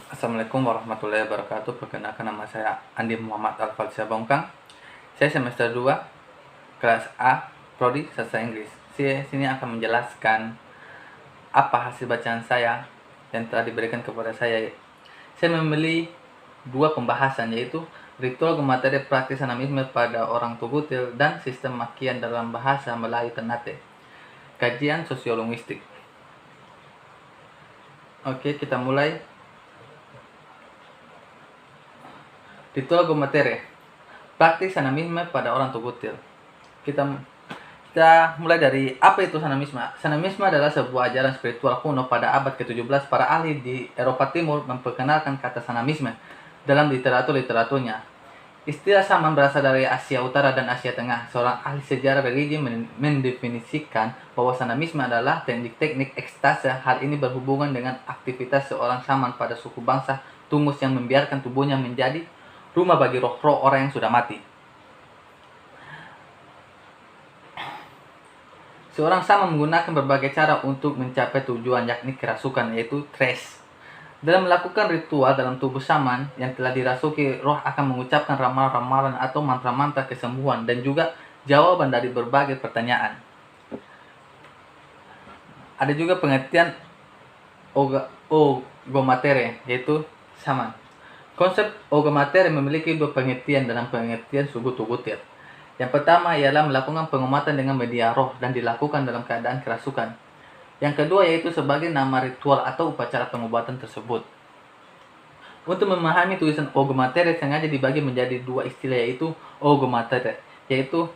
Assalamualaikum warahmatullahi wabarakatuh. Perkenalkan, nama saya Andi Muhammad Al-Falsyah Bongkang. Saya semester 2 kelas A Prodi Sastra Inggris. Saya sini akan menjelaskan apa hasil bacaan saya yang telah diberikan kepada saya. Saya memilih dua pembahasan, yaitu ritual materi praktis anamisme pada orang Tubutil dan sistem makian dalam bahasa Melayu Ternate, kajian sosiolinguistik. Oke, kita mulai. Ritual materi praktis anamisme pada orang Tubutil. Kita mulai dari apa itu sanamisme. Sanamisme adalah sebuah ajaran spiritual kuno pada abad ke-17. Para ahli di Eropa Timur memperkenalkan kata sanamisme dalam literaturnya. Istilah saman berasal dari Asia Utara dan Asia Tengah. Seorang ahli sejarah religi mendefinisikan bahwa sanamisme adalah teknik-teknik ekstase. Hal ini berhubungan dengan aktivitas seorang saman pada suku bangsa Tungus yang membiarkan tubuhnya menjadi rumah bagi roh-roh orang yang sudah mati. Seorang sama menggunakan berbagai cara untuk mencapai tujuan, yakni kerasukan, yaitu tres. Dalam melakukan ritual dalam tubuh saman yang telah dirasuki, roh akan mengucapkan ramalan-ramalan atau mantra-mantra kesembuhan dan juga jawaban dari berbagai pertanyaan. Ada juga pengertian ogomatere, yaitu saman. Konsep ogomatere memiliki dua pengertian dalam pengertian suku Tubutil. Yang pertama ialah melakukan pengobatan dengan media roh dan dilakukan dalam keadaan kerasukan. Yang kedua yaitu sebagai nama ritual atau upacara pengobatan tersebut. Untuk memahami tulisan ogomatere sengaja dibagi menjadi dua istilah, yaitu ogomatere, yaitu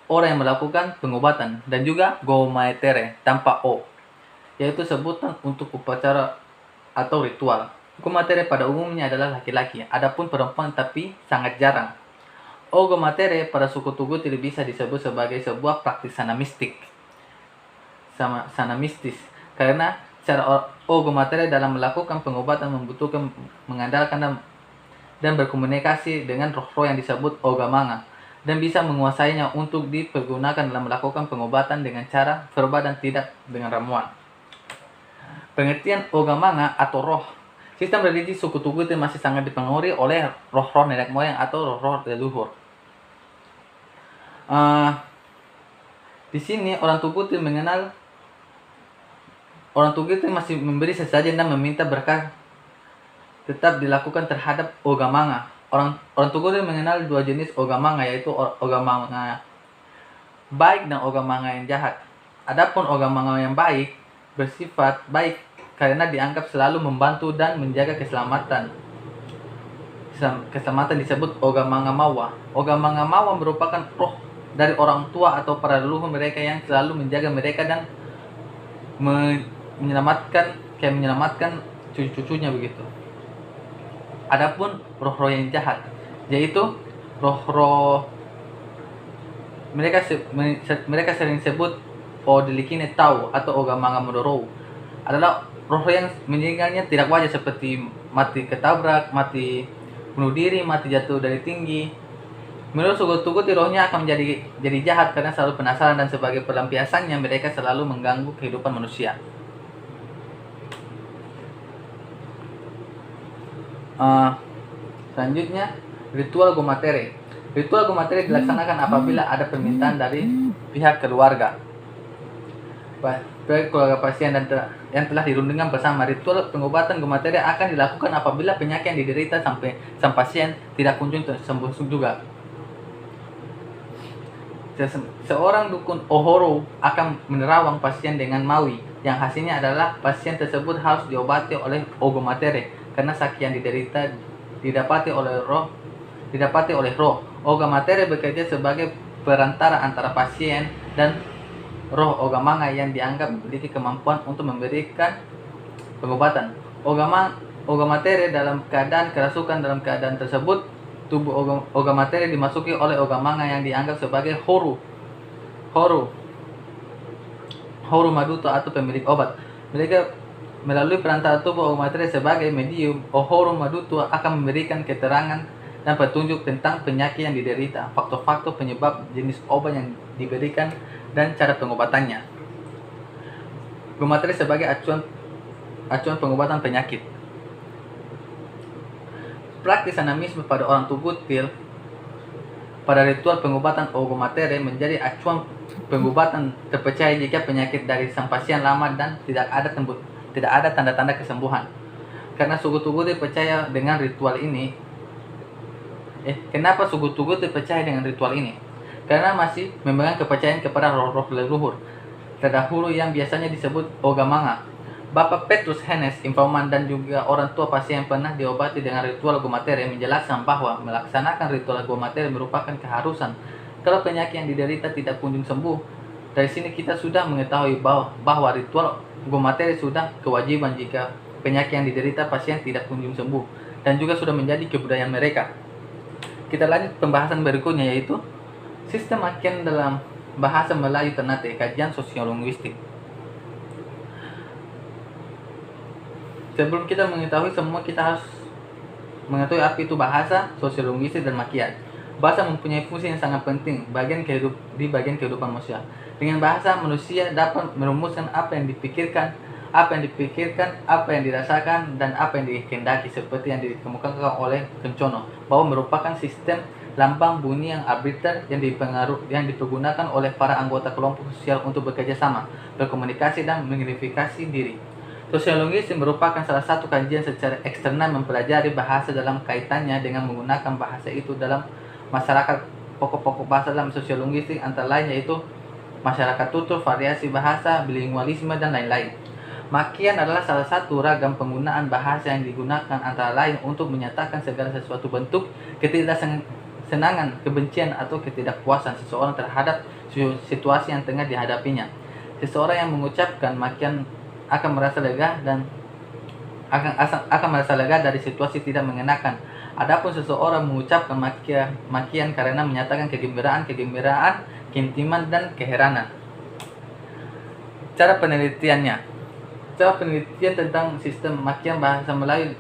orang yang melakukan pengobatan, dan juga gomatere tanpa o, yaitu sebutan untuk upacara atau ritual. Ogomatere pada umumnya adalah laki-laki, adapun perempuan tapi sangat jarang. Ogomatere pada suku Tubutil bisa disebut sebagai sebuah praktis sanamistis, karena cara ogomatere dalam melakukan pengobatan membutuhkan mengandalkan dan berkomunikasi dengan roh-roh yang disebut ogamanga, dan bisa menguasainya untuk dipergunakan dalam melakukan pengobatan dengan cara verbal dan tidak dengan ramuan. Pengertian ogamanga atau roh. Sistem religi suku Tubutil masih sangat dipengaruhi oleh roh-roh nenek moyang atau roh-roh leluhur. Di sini orang Tubutil masih memberi sesajen dan meminta berkah tetap dilakukan terhadap ogamanga. Orang Tubutil mengenal dua jenis ogamanga, yaitu ogamanga baik dan ogamanga yang jahat. Adapun ogamanga yang baik bersifat baik karena dianggap selalu membantu dan menjaga keselamatan disebut ogamanga mawa. Ogamanga mawa merupakan roh dari orang tua atau para leluhur mereka yang selalu menjaga mereka dan menyelamatkan cucu-cucunya begitu. Adapun roh-roh yang jahat, yaitu roh-roh mereka sering sebut odelikine tau atau ogamanga modorou, adalah roh yang meninggalnya tidak wajar, seperti mati ketabrak, mati bunuh diri, mati jatuh dari tinggi. Menurut suku Tubutil, rohnya akan jadi jahat karena selalu penasaran, dan sebagai pelampiasannya mereka selalu mengganggu kehidupan manusia. Selanjutnya, ritual gomatere. Ritual gomatere dilaksanakan apabila ada permintaan dari pihak keluarga pasien dan yang telah dirundingkan bersama. Ritual pengobatan gomatere akan dilakukan apabila penyakit yang diderita sampai sang pasien tidak kunjung sembuh juga. Seorang dukun ohoro akan menerawang pasien dengan mawi, yang hasilnya adalah pasien tersebut harus diobati oleh ogomatere karena sakit yang diderita didapati oleh roh. Ogomatere bekerja sebagai perantara antara pasien dan roh ogamanga yang dianggap memiliki kemampuan untuk memberikan pengobatan. Ogomatere dalam keadaan kerasukan. Dalam keadaan tersebut, tubuh ogomatere dimasuki oleh ogamanga yang dianggap sebagai horu maduto atau pemilik obat. Mereka melalui perantara tubuh ogomatere sebagai medium, horu maduto akan memberikan keterangan dan petunjuk tentang penyakit yang diderita, faktor-faktor penyebab, jenis obat yang diberikan, dan cara pengobatannya. Gomatere sebagai acuan pengobatan penyakit. praktis animisme pada orang Tugutil pada ritual pengobatan ogomatere menjadi acuan pengobatan terpercaya jika penyakit dari sang pasien lama dan tidak ada tanda-tanda kesembuhan. Karena suku Tugutil percaya dengan ritual ini. Kenapa suku Tugutil percaya dengan ritual ini? Karena masih memegang kepercayaan kepada roh-roh leluhur terdahulu yang biasanya disebut Ogamanga. Bapak Petrus Hennes, informan dan juga orang tua pasien yang pernah diobati dengan ritual ogomatere menjelaskan bahwa melaksanakan ritual ogomatere merupakan keharusan kalau penyakit yang diderita tidak kunjung sembuh. Dari sini kita sudah mengetahui bahwa ritual ogomatere sudah kewajiban jika penyakit yang diderita pasien tidak kunjung sembuh dan juga sudah menjadi kebudayaan mereka. Kita lanjut pembahasan berikutnya, yaitu sistem makian dalam bahasa Melayu Ternate, kajian sosiolinguistik. Sebelum kita mengetahui semua, kita harus mengetahui apa itu bahasa, sosiolinguistik, dan makian. Bahasa mempunyai fungsi yang sangat penting di bagian kehidupan manusia. Dengan bahasa, manusia dapat merumuskan apa yang dipikirkan, apa yang dirasakan, dan apa yang dikehendaki, seperti yang dikemukakan oleh Kencono, bahwa merupakan sistem lambang bunyi yang arbiter yang dipergunakan oleh para anggota kelompok sosial untuk bekerja sama, berkomunikasi, dan mengidentifikasi diri. Sosiolinguistik merupakan salah satu kajian secara eksternal mempelajari bahasa dalam kaitannya dengan menggunakan bahasa itu dalam masyarakat. Pokok-pokok bahasa dalam sosiolinguistik antara lain yaitu masyarakat tutur, variasi bahasa, bilingualisme, dan lain-lain. Makian adalah salah satu ragam penggunaan bahasa yang digunakan antara lain untuk menyatakan segala sesuatu bentuk ketidaksenangan, kebencian, atau ketidakpuasan seseorang terhadap situasi yang tengah dihadapinya. Seseorang yang mengucapkan makian akan merasa lega dari situasi tidak mengenakan. Adapun seseorang mengucapkan makian karena menyatakan kegembiraan, keintiman, dan keheranan. Cara penelitian tentang sistem makian bahasa Melayu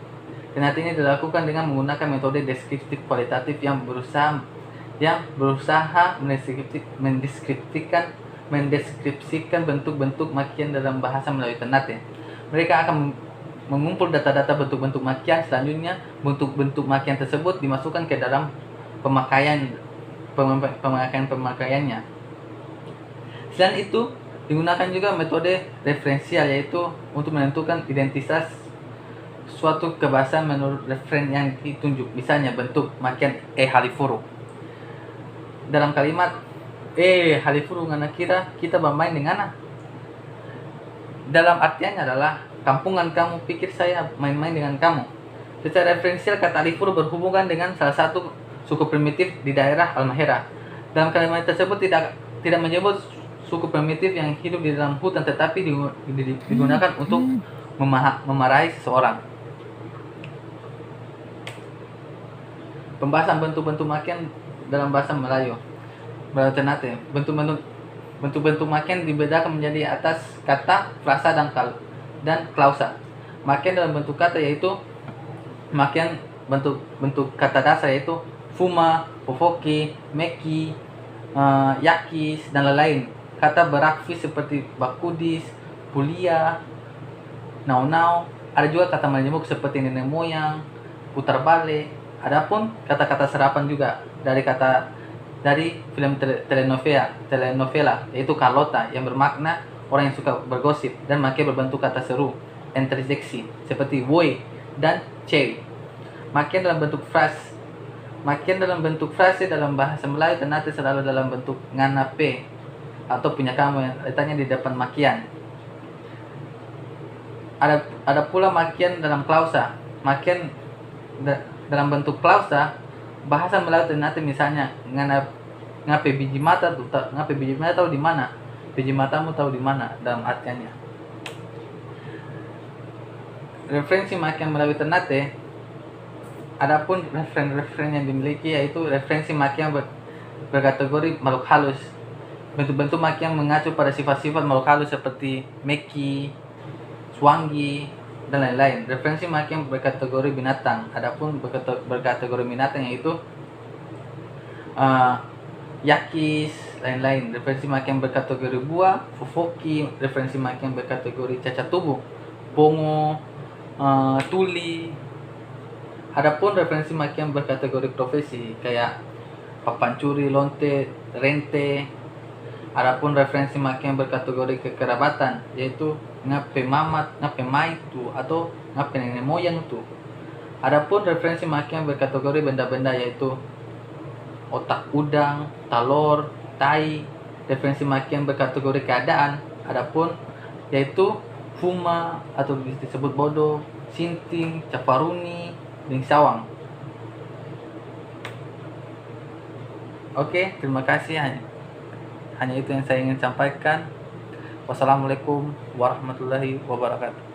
Ternate ini dilakukan dengan menggunakan metode deskriptif kualitatif yang berusaha mendeskripsikan bentuk-bentuk makian dalam bahasa Melayu Ternate. Mereka akan mengumpul data-data bentuk-bentuk makian. Selanjutnya, bentuk-bentuk makian tersebut dimasukkan ke dalam pemakaiannya. Selain itu, digunakan juga metode referensial, yaitu untuk menentukan identitas suatu kebahasaan menurut referen yang ditunjuk. Misalnya bentuk makian halifuru. Dalam kalimat halifuru ngana kira kita bermain dengan dalam artiannya adalah kampungan kamu pikir saya main-main dengan kamu. Secara referensial, kata halifuru berhubungan dengan salah satu suku primitif di daerah Halmahera. Dalam kalimat tersebut tidak menyebut suku primitif yang hidup di dalam hutan, tetapi digunakan untuk memarahi seseorang. Pembahasan bentuk-bentuk makian dalam bahasa Melayu Ternate. Bentuk-bentuk makian dibedakan menjadi atas kata, frasa, dan klausa. Makian dalam bentuk kata yaitu makian bentuk kata dasar yaitu fuma, fofoki, meki, yakis, dan lain-lain. Kata berakvis seperti bakudis, kuliah, nau-nau. Ada juga kata menyebut seperti nenek moyang, putar balik. Adapun kata-kata serapan juga dari film telenovela yaitu Carlota, yang bermakna orang yang suka bergosip dan makin berbentuk kata seru, interjeksi seperti woi dan cewek. Makian dalam bentuk frase dalam bahasa Melayu Ternate selalu dalam bentuk nganape atau punya kamu yang letaknya di depan makian. Ada pula makian dalam klausa. Makian dalam bentuk klausa bahasa Melayu Ternate, misalnya ngape biji mata tahu di mana, biji matamu tahu di mana, dalam artiannya. Referensi makian Melayu Ternate, adapun referen yang dimiliki yaitu referensi makian berkategori makhluk halus. Bentuk-bentuk makian mengacu pada sifat-sifat makhluk halus seperti meki, swangi, dan lain-lain. Referensi makian berkategori binatang. Adapun berkategori binatang yaitu yakis, lain-lain. Referensi makian berkategori buah, fofoki. Referensi makian berkategori cacat tubuh, bongo, tuli, Adapun referensi maki yang berkategori profesi kayak papancuri, lonte, rente. Adapun referensi maki yang berkategori kekerabatan yaitu ngape mamat, ngape maitu atau ngape nenek moyang tu. Adapun referensi maki yang berkategori benda-benda yaitu otak udang, talor, tai. Referensi maki yang berkategori keadaan adapun yaitu fuma atau disebut bodoh, sinting, caparuni, sawang. Oke, terima kasih. Hanya itu yang saya ingin sampaikan. Wassalamualaikum warahmatullahi wabarakatuh.